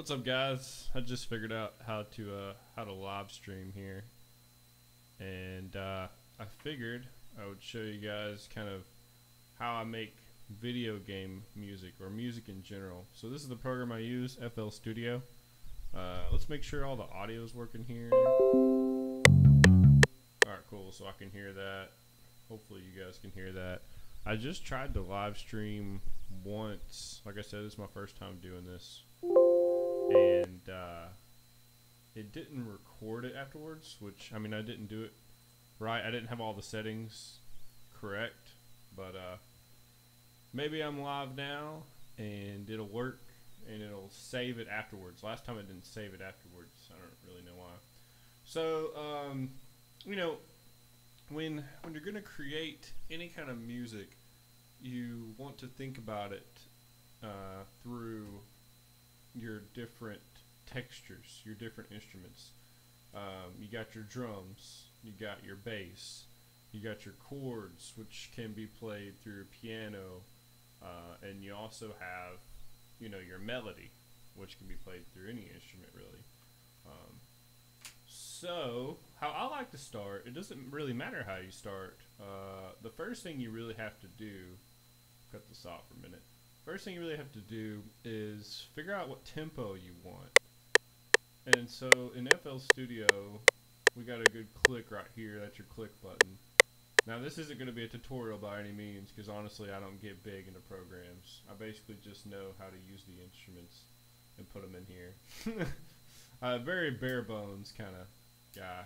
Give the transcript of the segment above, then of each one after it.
What's up, guys? I just figured out how to live stream here, and I figured I would show you guys kind of how I make video game music or music in general. So this is the program I use, FL Studio. Let's make sure all the audio is working here. All right, cool. So I can hear that. Hopefully you guys can hear that. I just tried to live stream once. Like I said, this is my first time doing this. And it didn't record it afterwards, which, I mean, I didn't do it right. I didn't have all the settings correct, but maybe I'm live now and it'll work and it'll save it afterwards. Last time it didn't save it afterwards. I don't really know why. So, you know, when you're going to create any kind of music, you want to think about it through your different textures, your different instruments. You got your drums, you got your bass, you got your chords, which can be played through a piano, and you also have, you know, your melody, which can be played through any instrument, really. So, how I like to start, it doesn't really matter how you start. The first thing you really have to do, cut this off for a minute. First thing you really have to do is figure out what tempo you want. And so in FL Studio, we got a good click right here. That's your click button. Now this isn't going to be a tutorial by any means, because honestly I don't get big into programs. I basically just know how to use the instruments and put them in here. Very bare bones kind of guy.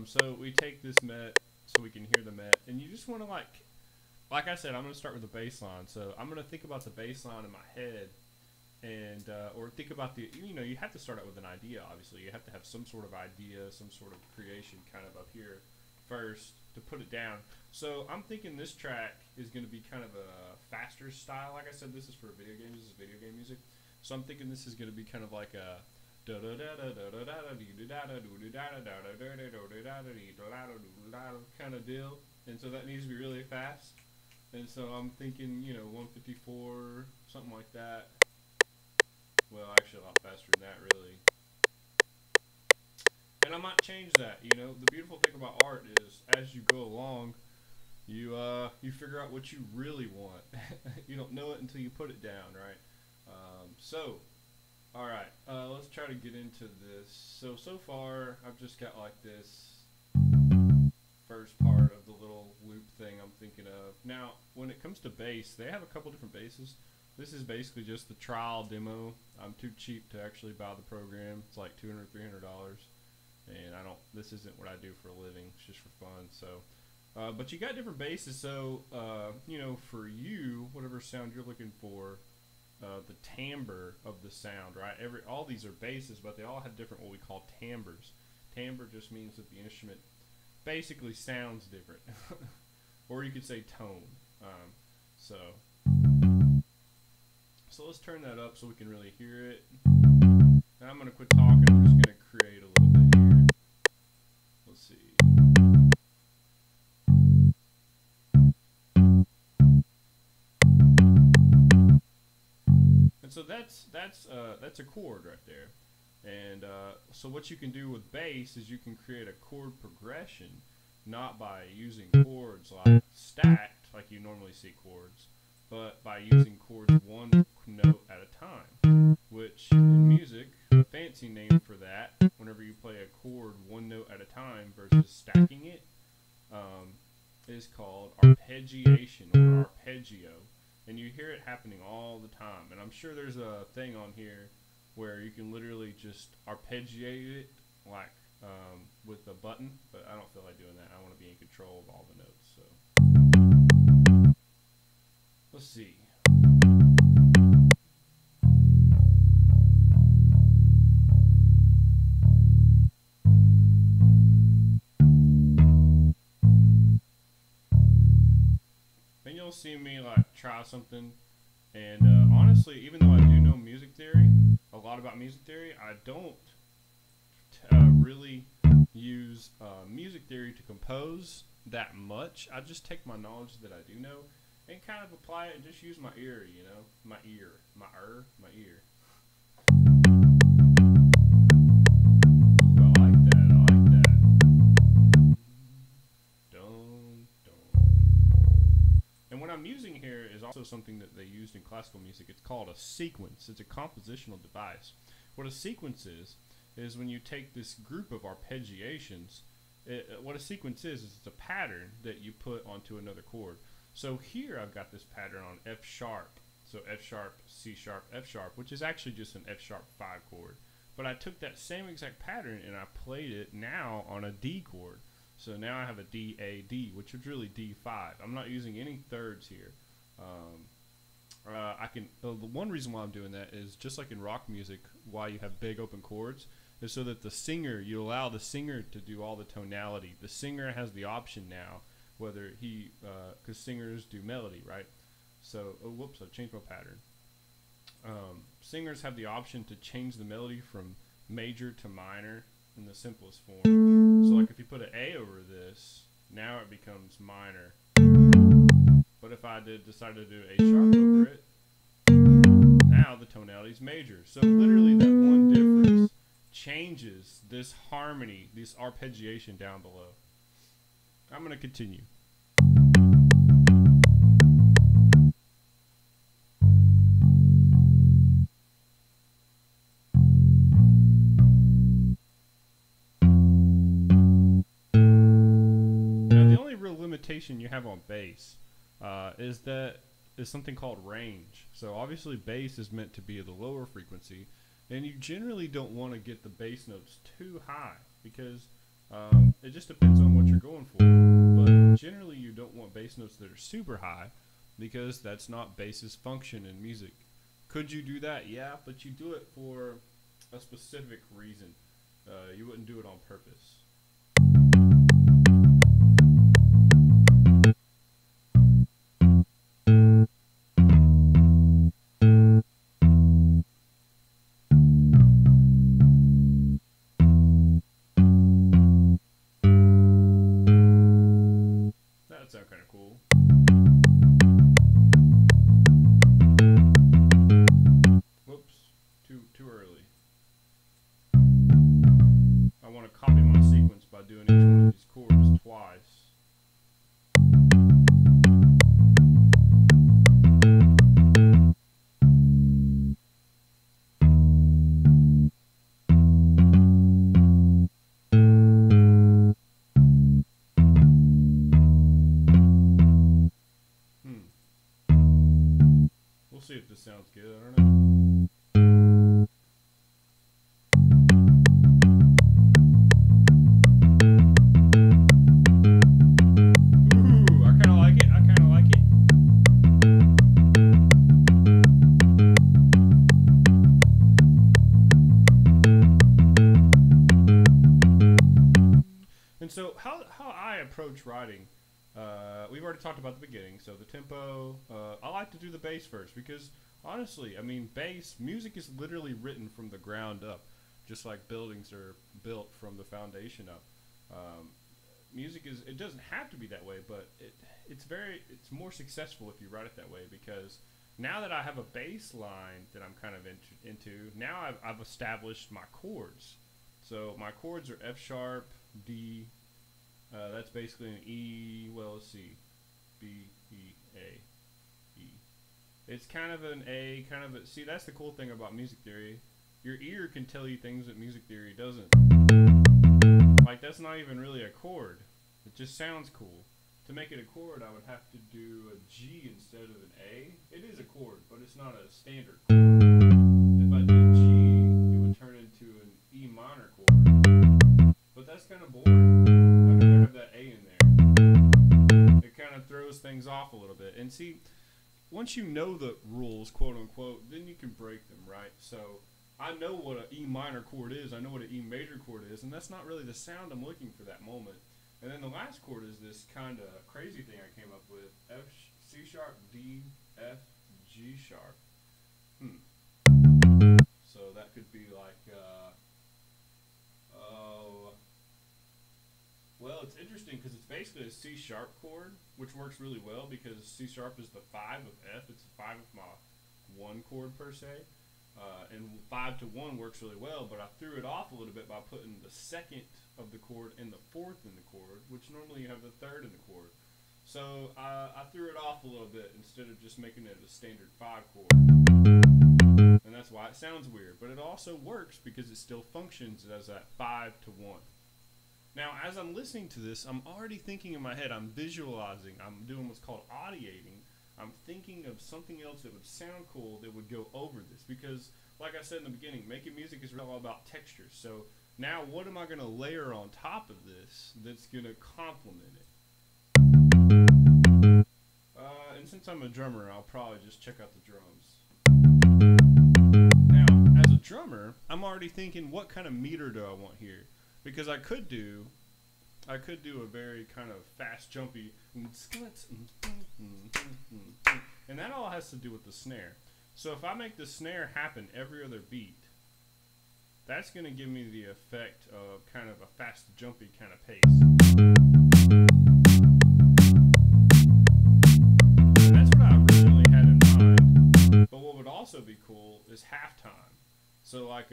So we take this met so we can hear the met, and you just want to like I said, I'm going to start with the bass line. So I'm going to think about the bass line in my head, and or think about the, you know, you have to start out with an idea, obviously. You have to have some sort of idea, some sort of creation kind of up here first to put it down. So I'm thinking this track is going to be kind of a faster style. Like I said, this is for video games. This is video game music. So I'm thinking this is going to be kind of like a kind of deal. And so that needs to be really fast. And so I'm thinking, you know, 154, something like that. Well, actually a lot faster than that, really. And I might change that, you know. The beautiful thing about art is, as you go along, you figure out what you really want. You don't know it until you put it down, right? Alright, let's try to get into this. So far, I've just got like this first part of the little loop thing I'm thinking of. Now, when it comes to bass, they have a couple different basses. This is basically just the trial demo. I'm too cheap to actually buy the program. It's like $200, $300, and this isn't what I do for a living. It's just for fun. So, but you got different basses. So, you know, for you, whatever sound you're looking for, the timbre of the sound, right? All these are basses, but they all have different what we call timbres. Timbre just means that the instrument basically sounds different, or you could say tone. So let's turn that up so we can really hear it. Now I'm gonna quit talking. I'm just gonna create a little bit here. Let's see. And so that's a chord right there. And so what you can do with bass is you can create a chord progression, not by using chords like stacked, like you normally see chords, but by using chords one note at a time, which in music, the fancy name for that, whenever you play a chord one note at a time versus stacking it, is called arpeggiation or arpeggio. And you hear it happening all the time. And I'm sure there's a thing on here where you can literally just arpeggiate it like with a button, but I don't feel like doing that. I want to be in control of all the notes. So let's see. And you'll see me like try something. And honestly, even though I do know music theory, a lot about music theory, I don't really use music theory to compose that much. I just take my knowledge that I do know and kind of apply it and just use my ear, you know, my ear. also something that they used in classical music. It's called a sequence. It's a compositional device. What a sequence is when you take this group of arpeggiations. What a sequence is it's a pattern that you put onto another chord. So here I've got this pattern on F sharp. So F sharp, C sharp, F sharp, which is actually just an F sharp 5 chord. But I took that same exact pattern and I played it now on a D chord. So now I have a D, A, D, which is really D5. I'm not using any thirds here. The one reason why I'm doing that is just like in rock music, why you have big open chords is so that you allow the singer to do all the tonality. The singer has the option now, whether because singers do melody, right? So, whoops, I changed my pattern. Singers have the option to change the melody from major to minor in the simplest form. So like if you put an A over this, now it becomes minor. But if I decide to do A sharp over it, now the tonality is major. So literally that one difference changes this harmony, this arpeggiation down below. I'm going to continue. Now the only real limitation you have on bass is something called range. So obviously bass is meant to be at the lower frequency, and you generally don't want to get the bass notes too high because it just depends on what you're going for. But generally you don't want bass notes that are super high because that's not bass's function in music. Could you do that? Yeah, but you do it for a specific reason. You wouldn't do it on purpose. That sounds kind of cool. Whoops, too early. I want to copy my sequence by doing each one of these chords twice. We'll see if this sounds good. I don't know. Ooh, I kind of like it. I kind of like it. And so how I approach writing, we've already talked about the beginning. So the tempo, I like to do the bass first because honestly, I mean, music is literally written from the ground up, just like buildings are built from the foundation up. Music it doesn't have to be that way, but it's more successful if you write it that way because now that I have a bass line that I'm kind of into, now I've established my chords. So my chords are F sharp, D, that's basically an E, well, let's see, B, E, A, E. It's kind of an A, see, that's the cool thing about music theory. Your ear can tell you things that music theory doesn't. Like, that's not even really a chord. It just sounds cool. To make it a chord, I would have to do a G instead of an A. It is a chord, but it's not a standard chord. If I did G, it would turn into an E minor chord. But that's kind of boring. I'd rather have that A in there. It kind of throws things off a little bit. And see, once you know the rules, quote unquote, then you can break them, right? So I know what an E minor chord is. I know what an E major chord is. And that's not really the sound I'm looking for that moment. And then the last chord is this kind of crazy thing I came up with. C sharp, D, F, G sharp. So that could be like, well, it's interesting because it's basically a C sharp chord, which works really well because C sharp is the 5 of F. It's 5 of my 1 chord per se. And 5 to 1 works really well, but I threw it off a little bit by putting the 2nd of the chord and the 4th in the chord, which normally you have the 3rd in the chord. So I threw it off a little bit instead of just making it a standard 5 chord. And that's why it sounds weird. But it also works because it still functions as that 5-to-1. Now, as I'm listening to this, I'm already thinking in my head, I'm visualizing, I'm doing what's called audiating. I'm thinking of something else that would sound cool that would go over this. Because, like I said in the beginning, making music is all about texture. So now what am I going to layer on top of this that's going to complement it? And since I'm a drummer, I'll probably just check out the drums. Now, as a drummer, I'm already thinking, what kind of meter do I want here? Because I could do a very kind of fast, jumpy, and that all has to do with the snare. So if I make the snare happen every other beat, that's going to give me the effect of kind of a fast, jumpy kind of pace. And that's what I originally had in mind. But what would also be cool is halftime. So like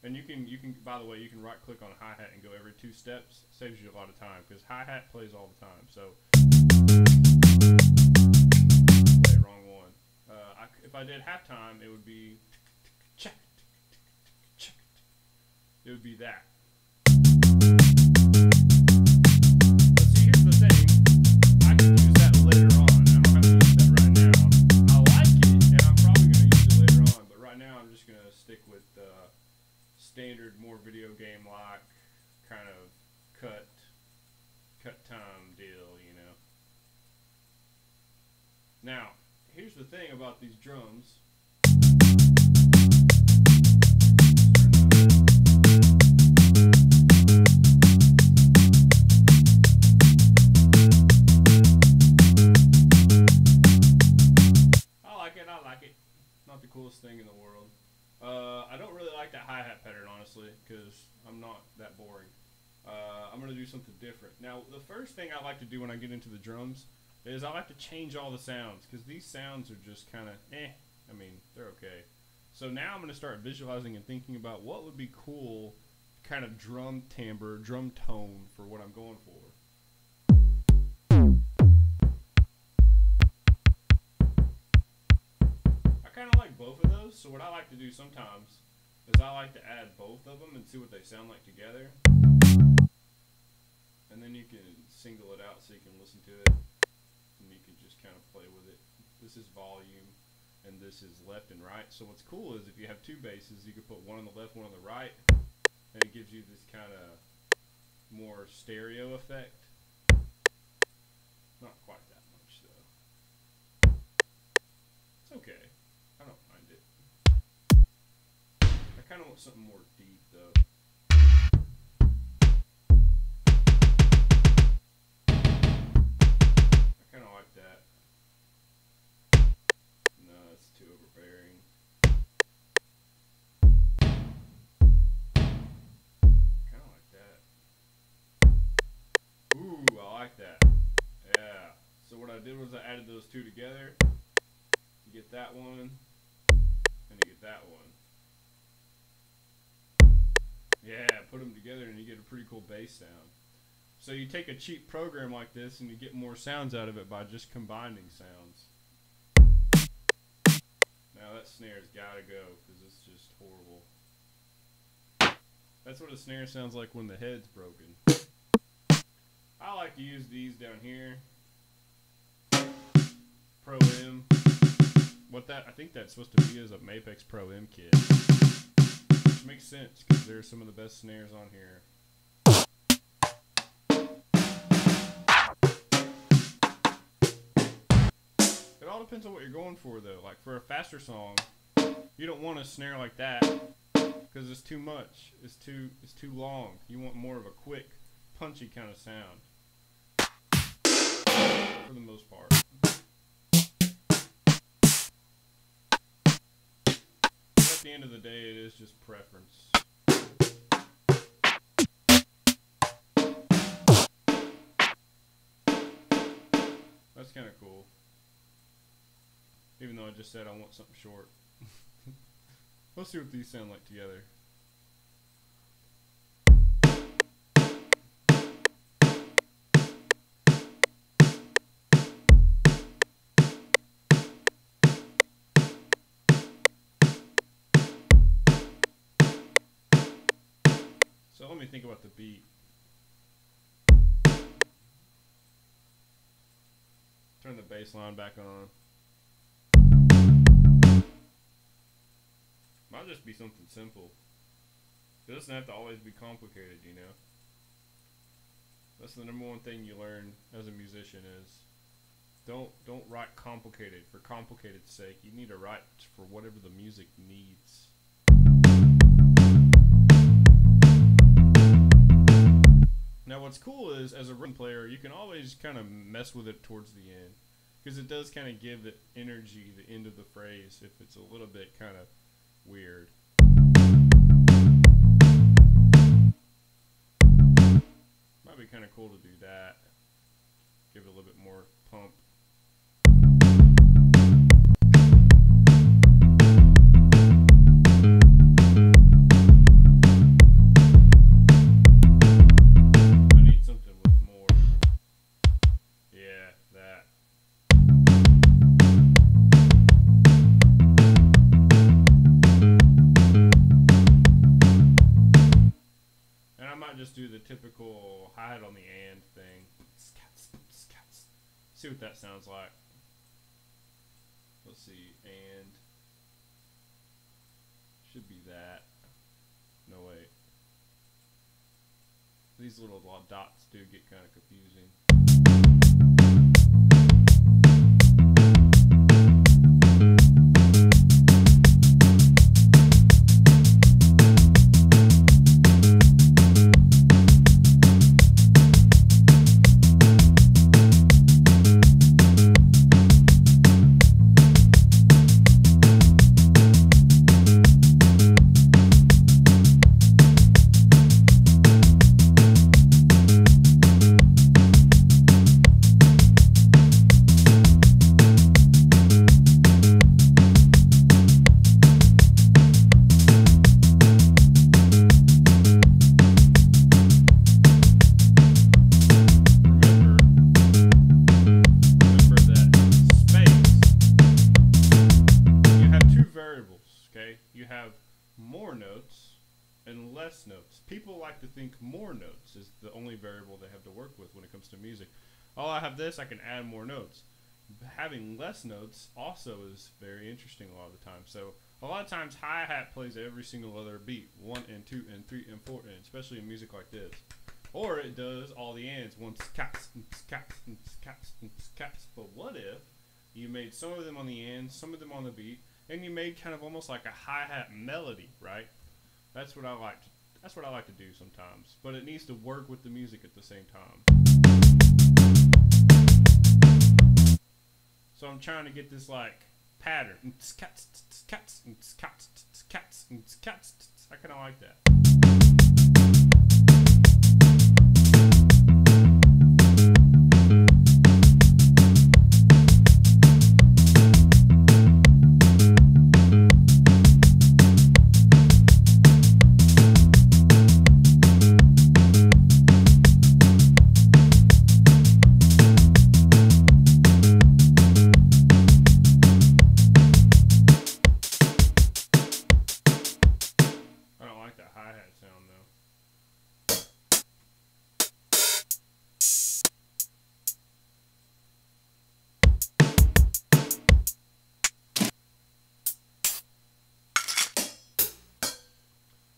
and you can by the way, you can right click on a hi-hat and go every 2 steps. Saves you a lot of time because hi-hat plays all the time. So wait, wrong one. If I did halftime, it would be it would be that. But see, here's the thing. I can use that later on. I don't have to use that right now. I like it, and I'm probably going to use it later on. But right now, I'm just going to stick with standard, more video game-like kind of cut time deal, you know. Now, here's the thing about these drums. I like it. Not the coolest thing in the world. I don't really like that hi-hat pattern, honestly, because I'm not that boring. I'm going to do something different. Now, the first thing I like to do when I get into the drums is I like to change all the sounds, because these sounds are just kind of I mean, they're okay. So now I'm going to start visualizing and thinking about what would be cool kind of drum timbre, drum tone for what I'm going for. I kind of like both of those, so what I like to do sometimes is I like to add both of them and see what they sound like together. And then you can single it out so you can listen to it, and you can just kind of play with it. This is volume, and this is left and right. So what's cool is if you have 2 basses, you can put one on the left, one on the right, and it gives you this kind of more stereo effect. Not quite that much, though. It's okay. I don't mind it. I kind of want something more deep, though. I kind of like that. No, it's too overbearing. Kind of like that. Ooh, I like that. Yeah. So what I did was I added those 2 together. You get that one, and you get that one. Yeah, put them together and you get a pretty cool bass sound. So you take a cheap program like this and you get more sounds out of it by just combining sounds. Now that snare's gotta go because it's just horrible. That's what a snare sounds like when the head's broken. I like to use these down here. Pro M. I think that's supposed to be is a Mapex Pro M kit. Which makes sense because they're some of the best snares on here. It all depends on what you're going for, though. Like for a faster song, you don't want a snare like that because it's too much. It's too long. You want more of a quick, punchy kind of sound. For the most part. At the end of the day, it is just preference. That's kind of cool. Even though I just said I want something short. Let's see what these sound like together. So let me think about the beat. Turn the bass line back on. Might just be something simple. It doesn't have to always be complicated, you know. That's the number one thing you learn as a musician is don't write complicated for complicated's sake. You need to write for whatever the music needs. Now what's cool is, as a rhythm player, you can always kind of mess with it towards the end, because it does kind of give the energy, the end of the phrase, if it's a little bit kind of weird. Might be kind of cool to do that. Give it a little bit more pump. Just do the typical hi-hat on the and thing. See what that sounds like. Let's see, and should be that. No, wait. These little dots do get kind of confusing. You have more notes and less notes. People like to think more notes is the only variable they have to work with when it comes to music. Oh, I have this, I can add more notes. Having less notes also is very interesting a lot of the time. So a lot of times hi-hat plays every single other beat, 1 and 2 and 3 and 4, and especially in music like this. Or it does all the ands, one cats, cats, cats, cats. But what if you made some of them on the ends, some of them on the beat, and you made kind of almost like a hi-hat melody, right? That's what I like. That's what I like to do sometimes. But it needs to work with the music at the same time. So I'm trying to get this like pattern. I kind of like that.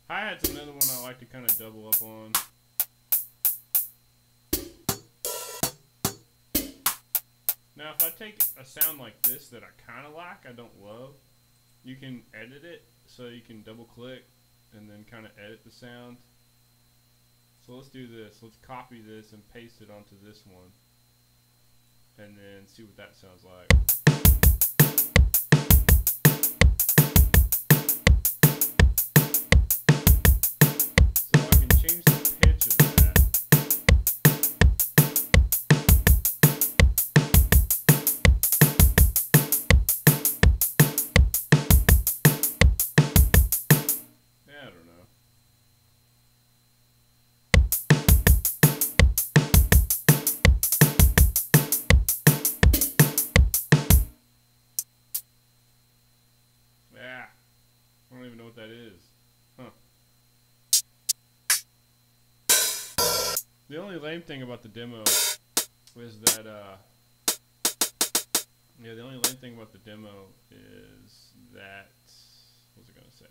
Hi-hat's another one I like to kind of double up on. Now if I take a sound like this that I kind of like, I don't love, you can edit it, so you can double click and then kind of edit the sound. So let's do this. Let's copy this and paste it onto this one, and then see what that sounds like. Change the pitch of that. Yeah, I don't know. The only lame thing about the demo is that, the only lame thing about the demo is that, what was I gonna say?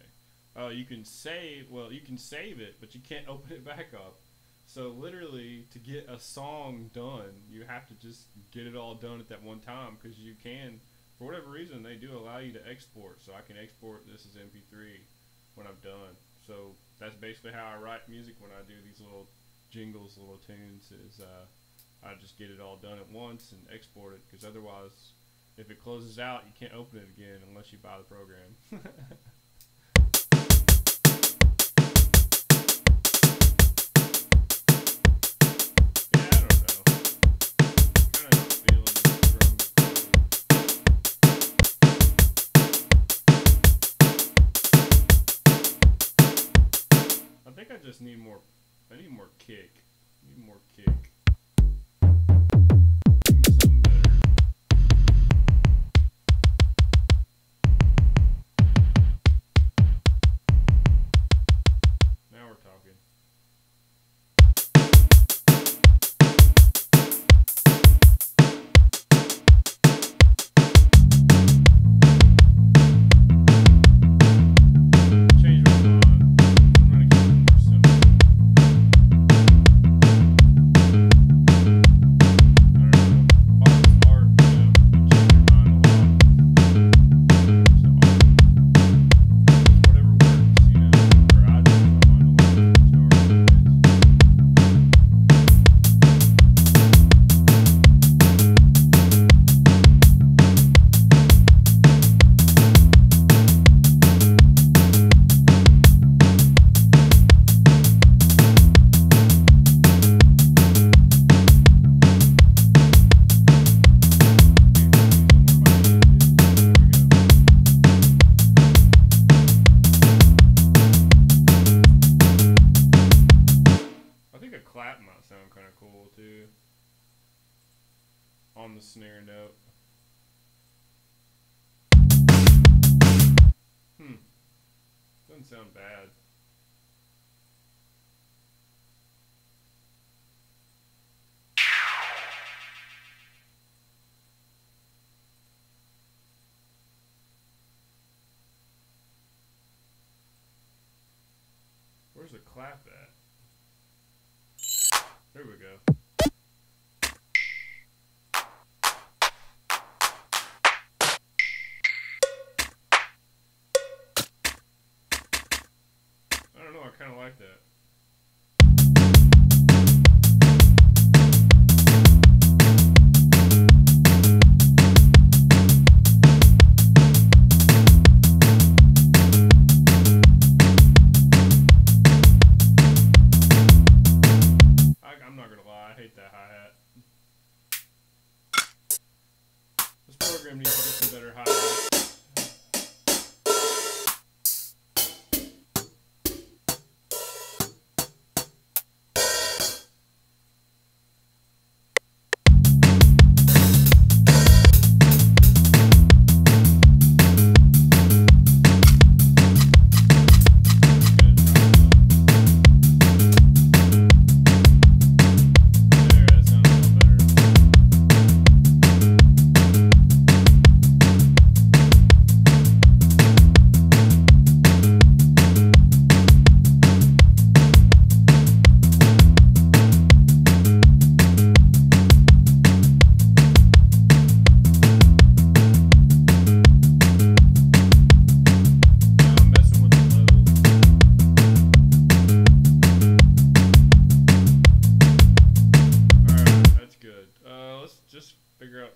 Oh, you can save. Well, you can save it, but you can't open it back up. So literally, to get a song done, you have to just get it all done at that one time, because you can, for whatever reason, they do allow you to export. So I can export this as MP3 when I'm done. So that's basically how I write music when I do these little jingles, little tunes. Is I just get it all done at once and export it, because otherwise, if it closes out, you can't open it again unless you buy the program. I think I just need more. I need more kick. I need more kick. Give me something better. Now we're talking. Change my mind. I'm gonna keep it more simple. Clap might sound kind of cool too on the snare note. Doesn't sound bad. Where's the clap at? There we go. I don't know, I kind of like that. I'm not gonna lie, I hate that hi-hat. This program needs to get some better hi-hats.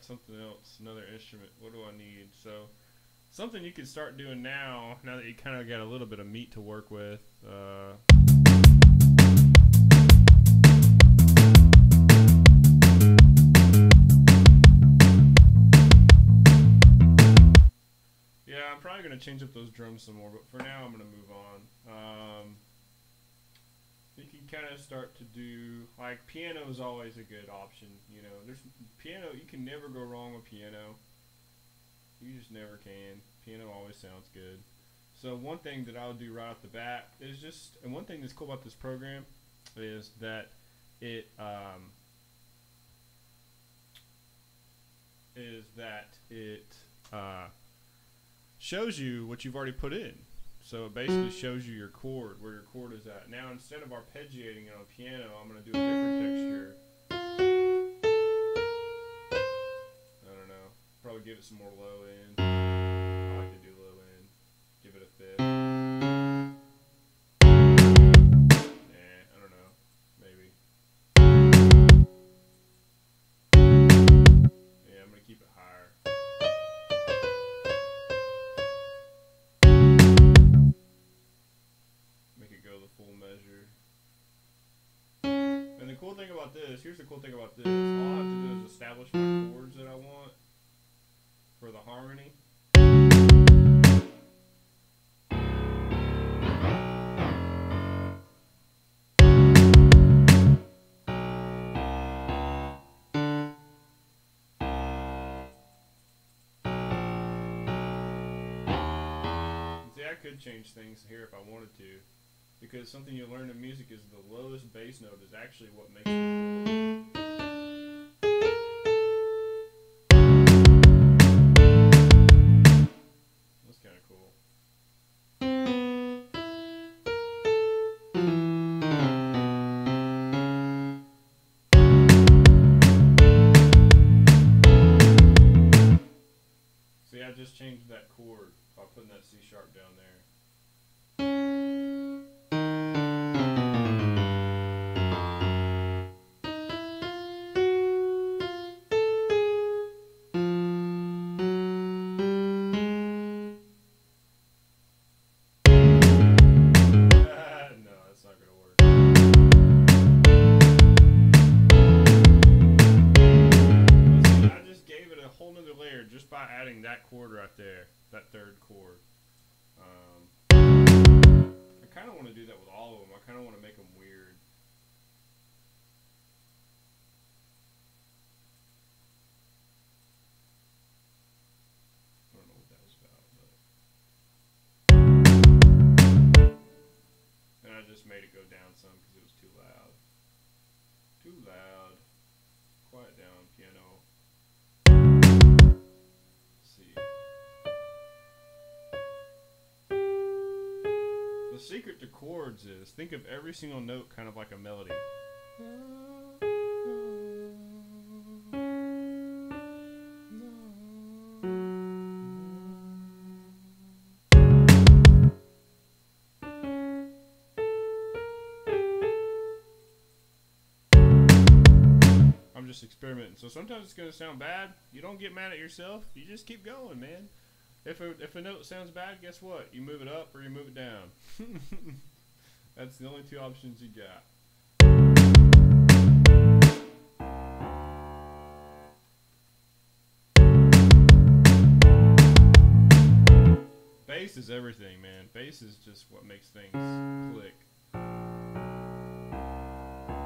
Something else, another instrument. What do I need? So something you can start doing now that you kind of got a little bit of meat to work with. Yeah, I'm probably going to change up those drums some more, but for now I'm going to move on. You can kind of start to do, like, piano is always a good option. You know, there's piano, you can never go wrong with piano. You just never can. Piano always sounds good. So one thing that I'll do right off the bat is just, and one thing that's cool about this program is that it is that it shows you what you've already put in. So it basically shows you your chord, where your chord is at. Now instead of arpeggiating it on piano, I'm going to do a different texture. I don't know. Probably give it some more low end. I like to do low end. Give it a fifth. I don't know. Maybe. Yeah, I'm going to keep it higher. Make it go the full measure. And the cool thing about this, here's the cool thing about this. All I have to do is establish my chords that I want for the harmony. See, I could change things here if I wanted to, because something you learn in music is the lowest bass note is actually what makes it. That's kind of cool. See, I just changed that chord by putting that C sharp down there. No, that's not going to work. See, I just gave it a whole nother layer just by adding that chord right there, that third chord. I kind of want to do that with all of them. I kind of want to make them weird. I don't know what that was about, but... And I just made it go down some because it was too loud. Too loud. Quiet down, piano. Let's see. The secret to chords is think of every single note kind of like a melody. I'm just experimenting. So sometimes it's going to sound bad. You don't get mad at yourself. You just keep going, man. If a note sounds bad, guess what? You move it up or you move it down. That's the only two options you got. Bass is everything, man. Bass is just what makes things click.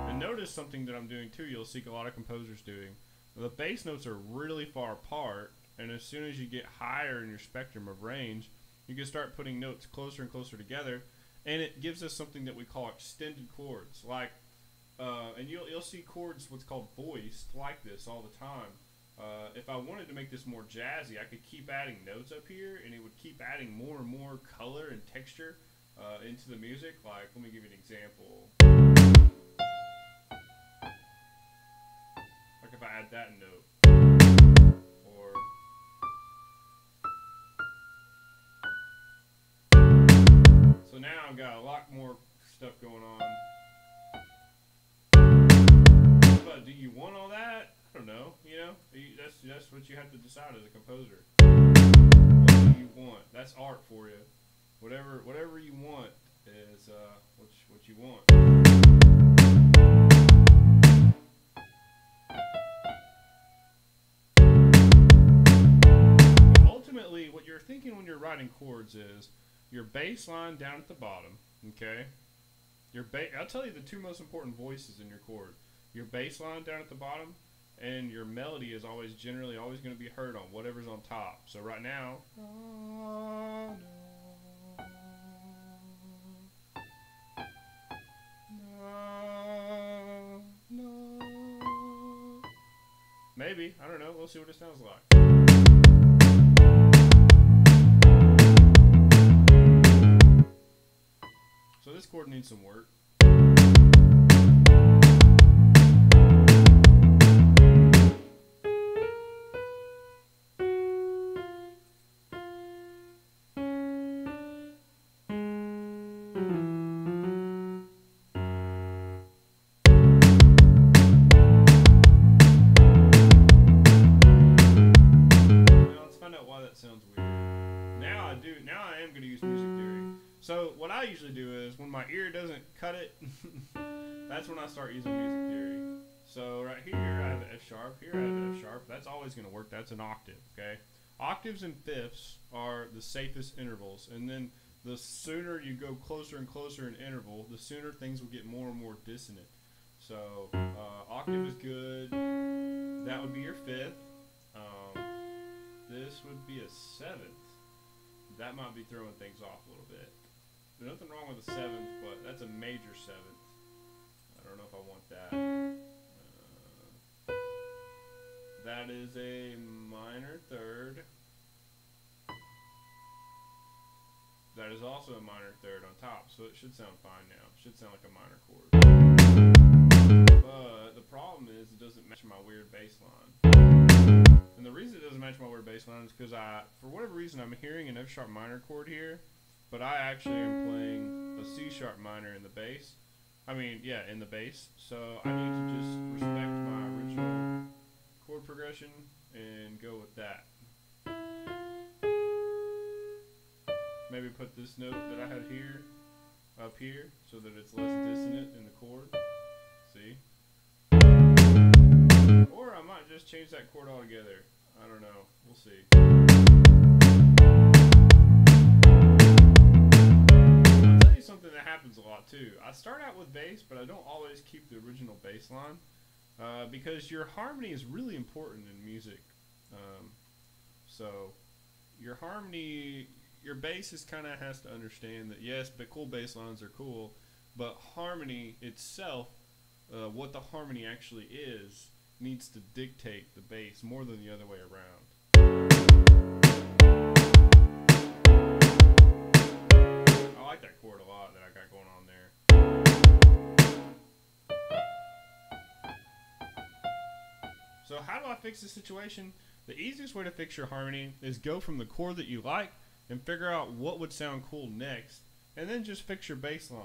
And notice something that I'm doing too, you'll see a lot of composers doing. The bass notes are really far apart, and as soon as you get higher in your spectrum of range, you can start putting notes closer and closer together, and it gives us something that we call extended chords. Like, and you'll see chords what's called voiced like this all the time. If I wanted to make this more jazzy, I could keep adding notes up here, and it would keep adding more and more color and texture into the music. Like, let me give you an example. Like if I add that note, or so now I've got a lot more stuff going on. But do you want all that? I don't know. You know, that's what you have to decide as a composer. What do you want? That's art for you. Whatever you want is what you want. Ultimately, what you're thinking when you're writing chords is your bass line down at the bottom, okay? I'll tell you the two most important voices in your chord. Your bass line down at the bottom, and your melody is generally always going to be heard on whatever's on top. So right now, Maybe. I don't know. We'll see what it sounds like. So this chord needs some work. Sounds weird. Now I am going to use music theory. So what I usually do is when my ear doesn't cut it, that's when I start using music theory. So right here I have an F sharp, here I have an F sharp. That's always going to work. That's an octave, okay? Octaves and fifths are the safest intervals, and then the sooner you go closer and closer in interval, the sooner things will get more and more dissonant. So octave is good. That would be your fifth. This would be a seventh. That might be throwing things off a little bit. There's nothing wrong with a seventh, but that's a major seventh. I don't know if I want that. That is a minor third. That is also a minor third on top, so it should sound fine now. It should sound like a minor chord. But the problem is it doesn't match my weird bass line. And the reason it doesn't match my weird bass line is because for whatever reason, I'm hearing an F sharp minor chord here, but I actually am playing a C sharp minor in the bass. In the bass. So I need to just respect my original chord progression and go with that. Maybe put this note that I had here up here so that it's less dissonant in the chord. See? Or I might just change that chord altogether. I don't know. We'll see. I'll tell you something that happens a lot too. I start out with bass, but I don't always keep the original bass line because your harmony is really important in music. So your harmony, your bassist kind of has to understand that yes, but cool bass lines are cool, but harmony itself, what the harmony actually is, needs to dictate the bass more than the other way around. I like that chord a lot that I got going on there. So how do I fix this situation? The easiest way to fix your harmony is go from the chord that you like and figure out what would sound cool next, and then just fix your bass line.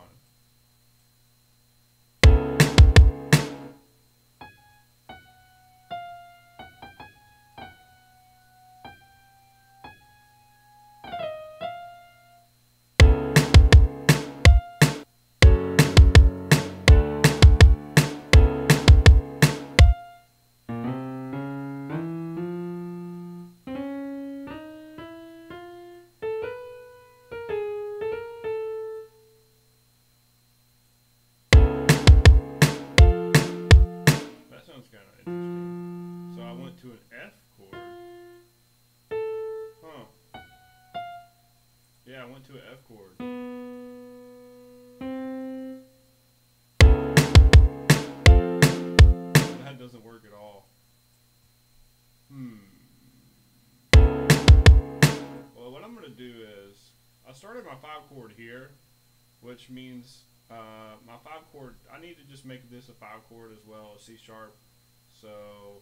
Sounds kind of interesting. So I went to an F chord. Huh. Yeah, I went to an F chord. That doesn't work at all. Well, what I'm going to do is, I started my 5 chord here, which means my 5 chord, I need to just make this a 5 chord as well as C sharp. So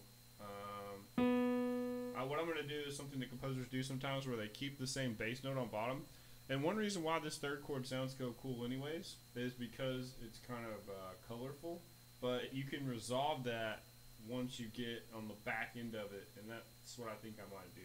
what I'm going to do is something that composers do sometimes where they keep the same bass note on bottom. And one reason why this 3rd chord sounds so cool anyways is because it's kind of colorful. But you can resolve that once you get on the back end of it, and that's what I think I might do.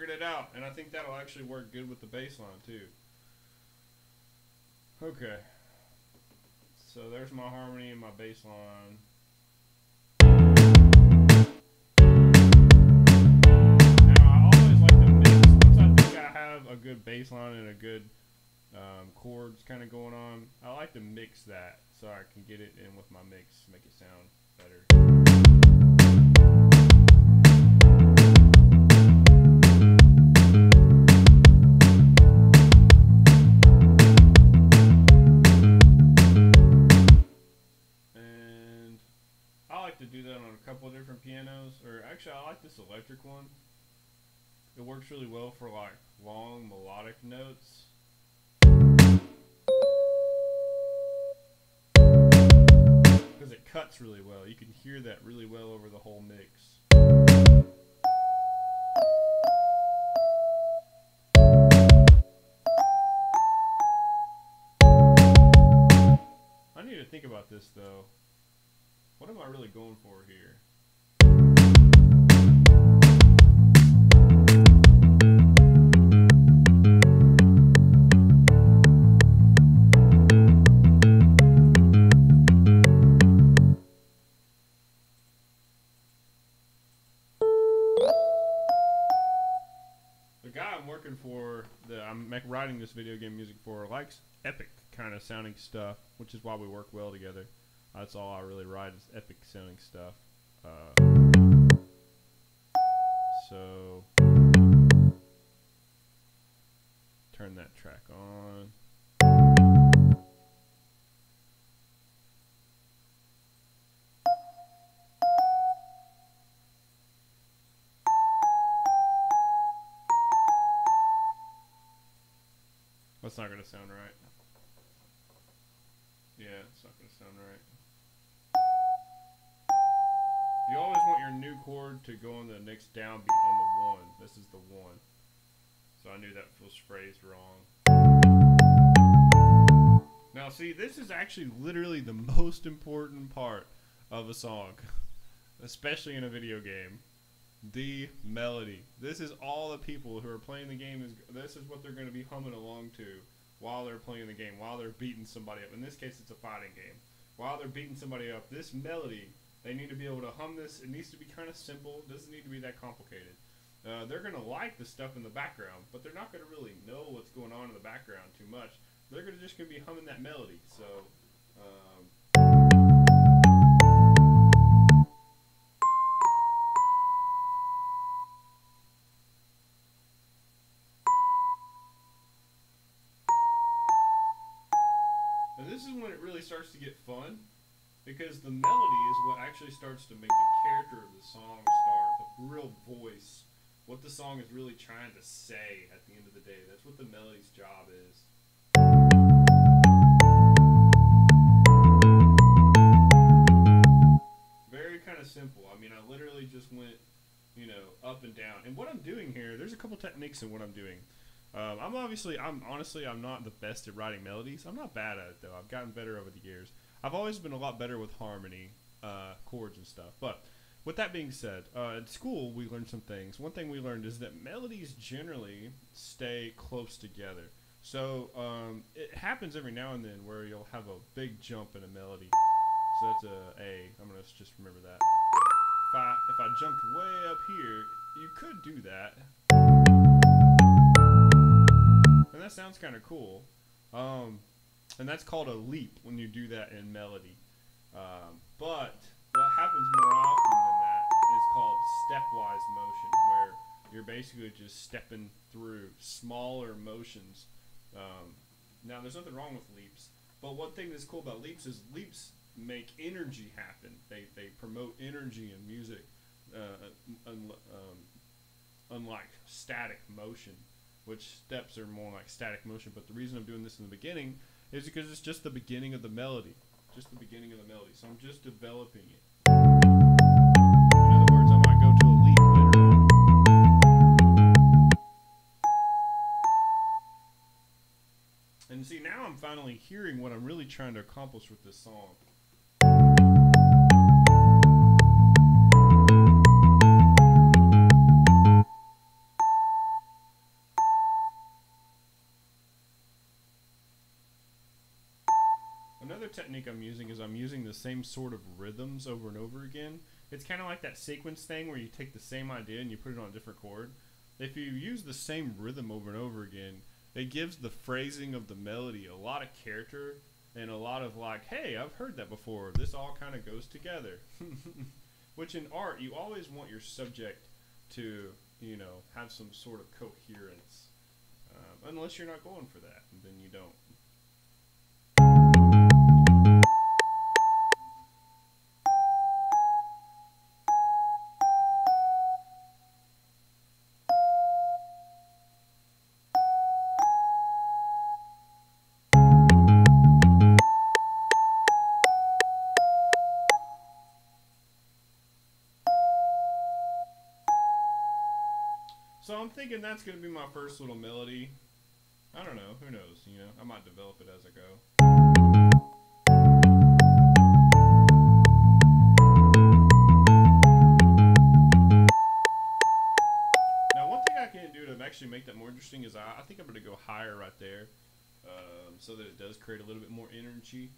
It out, and I think that'll actually work good with the bass line too. Okay, so there's my harmony and my bass line. Now I always like to mix bass line and a good chords kind of going on. I like to mix that so I can get it in with my mix, make it sound better. And I like to do that on a couple of different pianos, or actually I like this electric one. It works really well for like long melodic notes. Because it cuts really well. You can hear that really well over the whole mix. I need to think about this though. What am I really going for here? I'm writing this video game music for likes epic kind of sounding stuff, which is why we work well together. That's all I really write is epic sounding stuff. So turn that track on. That's not going to sound right. Yeah, it's not going to sound right. You always want your new chord to go on the next downbeat on the 1. This is the 1. So I knew that was phrased wrong. Now see, this is actually literally the most important part of a song. Especially in a video game. The melody. This is all the people who are playing the game. This is what they're going to be humming along to while they're playing the game, while they're beating somebody up. In this case, it's a fighting game. While they're beating somebody up, this melody, they need to be able to hum this. It needs to be kind of simple. It doesn't need to be that complicated. They're going to like the stuff in the background, but they're not going to really know what's going on in the background too much. They're just going to be humming that melody. So, and this is when it really starts to get fun, because the melody is what actually starts to make the character of the song start, the real voice, what the song is really trying to say at the end of the day. That's what the melody's job is. Very kind of simple. I mean, I literally just went, you know, up and down. And what I'm doing here, there's a couple techniques in what I'm doing. I'm honestly not the best at writing melodies. I'm not bad at it though. I've gotten better over the years. I've always been a lot better with harmony, chords and stuff. But with that being said, at school we learned some things. One thing we learned is that melodies generally stay close together. So it happens every now and then where you'll have a big jump in a melody. So that's a A. I'm gonna just remember that. If I jumped way up here, you could do that. And that sounds kind of cool. And that's called a leap when you do that in melody. But what happens more often than that is called stepwise motion, where you're basically just stepping through smaller motions. Now, there's nothing wrong with leaps, but one thing that's cool about leaps is leaps make energy happen. They promote energy in music, unlike static motion, which steps are more like static motion. But the reason I'm doing this in the beginning is because it's just the beginning of the melody. Just the beginning of the melody. So I'm just developing it. In other words, I might go to a leap later on. And see, now I'm finally hearing what I'm really trying to accomplish with this song. Another technique I'm using is I'm using the same sort of rhythms over and over again. It's kind of like that sequence thing where you take the same idea and you put it on a different chord. If you use the same rhythm over and over again, it gives the phrasing of the melody a lot of character and a lot of like, hey, I've heard that before. This all kind of goes together. Which in art, you always want your subject to, have some sort of coherence. Unless you're not going for that, and then you don't. So I'm thinking that's going to be my first little melody. I don't know. Who knows? I might develop it as I go. Now, one thing I can do to actually make that more interesting is I think I'm going to go higher right there, so that it does create a little bit more energy.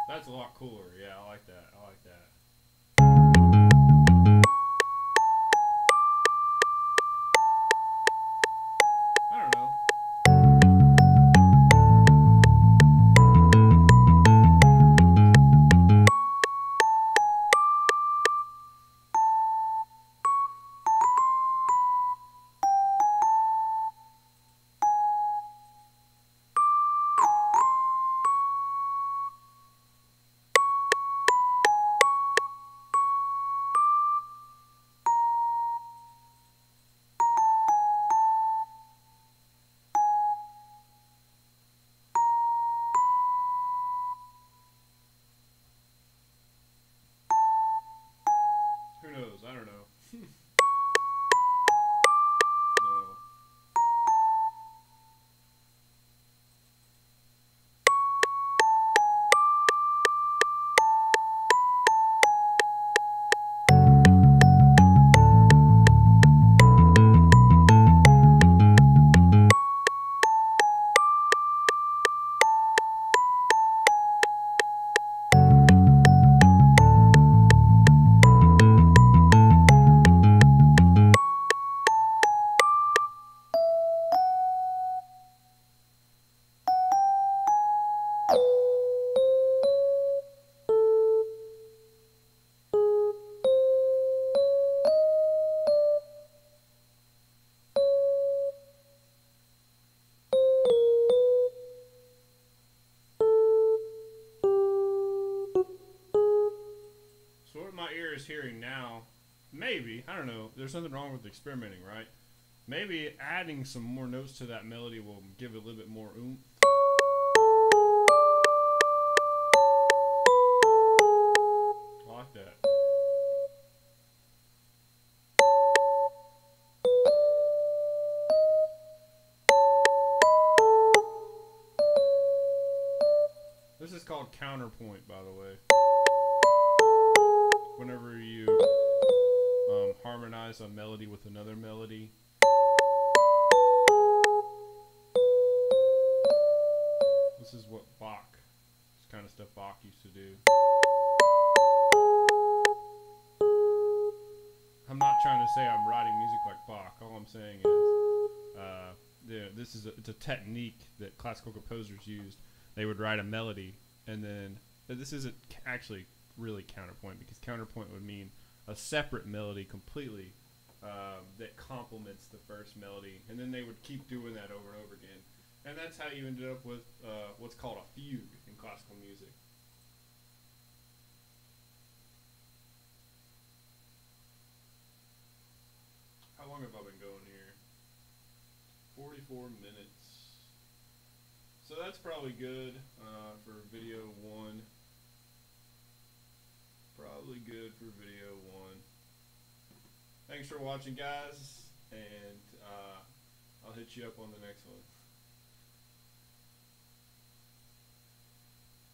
That's a lot cooler. Yeah, I like that. I like that. I don't know. Who knows? I don't know. No. So what my ear is hearing now, maybe, I don't know, there's nothing wrong with experimenting, right? Maybe adding some more notes to that melody will give it a little bit more oomph. I like that. This is called counterpoint, by the way. Whenever you harmonize a melody with another melody. This is what Bach, this kind of stuff Bach used to do. I'm not trying to say I'm writing music like Bach. All I'm saying is, this is it's a technique that classical composers used. They would write a melody, and then this isn't actually really counterpoint, because counterpoint would mean a separate melody completely that complements the first melody, and then they would keep doing that over and over again. And that's how you ended up with what's called a fugue in classical music. How long have I been going here? 44 minutes. So that's probably good for video 1. Probably good for video 1. Thanks for watching, guys, and I'll hit you up on the next one.